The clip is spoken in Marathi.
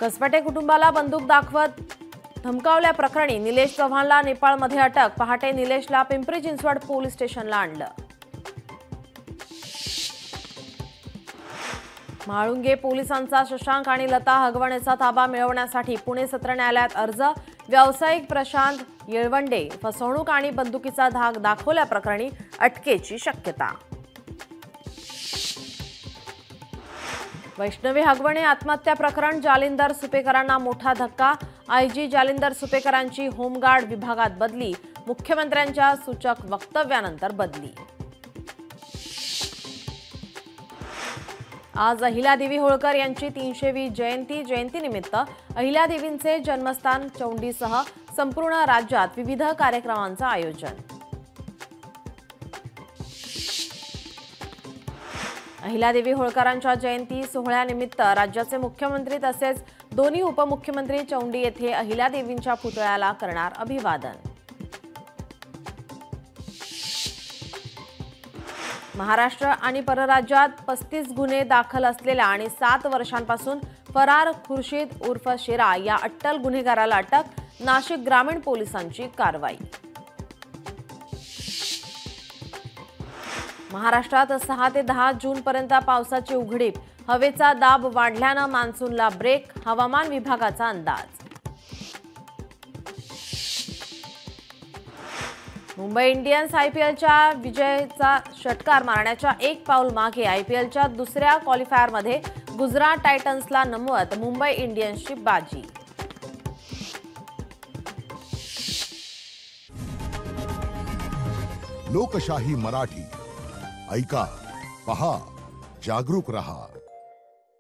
कसबटे कुटुंबाला बंदूक दाखवत धमकावल्याप्रकरणी निलेश चव्हाणला नेपाळमध्ये अटक। पहाटे निलेशला पिंपरी चिंचवड पोलीस स्टेशनला आणलं। म्हाळुंगे पोलिसांचा शशांक आणि लता हगवणेचा ताबा मिळवण्यासाठी पुणे सत्र न्यायालयात अर्ज। व्यावसायिक प्रशांत येळवंडे फसवणूक आणि बंदुकीचा धाक दाखवल्याप्रकरणी अटकेची शक्यता। वैष्णवी हगवणे आत्महत्या प्रकरण जालिंदर सुपेकरांना मोठा धक्का। आयजी जालिंदर सुपेकरांची होमगार्ड विभागात बदली। मुख्यमंत्र्यांच्या सूचक वक्तव्यानंतर बदली। आज अहिल्यादेवी होळकर यांची 320वी जयंतीनिमित्त अहिल्यादेवींचे जन्मस्थान चौंडीसह संपूर्ण राज्यात विविध कार्यक्रमांचं आयोजन। अहिल्यादेवी होळकरांच्या जयंती सोहळ्यानिमित्त राज्याचे मुख्यमंत्री तसेच दोन्ही उपमुख्यमंत्री चौंडी येथे अहिल्यादेवींच्या पुतळ्याला करणार अभिवादन। महाराष्ट्र आणि परराज्यात 35 गुन्हे दाखल असलेल्या आणि 7 वर्षांपासून फरार खुर्शीद उर्फ शेरा या अट्टल गुन्हेगाराला अटक। नाशिक ग्रामीण पोलिसांची कारवाई। महाराष्ट्रात 6 ते 10 जूनपर्यंत पावसाची उघडीप। हवेचा दाब वाढल्यानं मान्सूनला ब्रेक। हवामान विभागाचा अंदाज। मुंबई इंडियन्स आयपीएलच्या विजयाचा षटकार मारण्याच्या एक पाऊल मागे। आयपीएलच्या दुसऱ्या क्वालिफायरमध्ये गुजरात टायटन्सला नमवत मुंबई इंडियन्सची बाजी। लोकशाही मराठी ऐका, पहा, जागरूक रहा।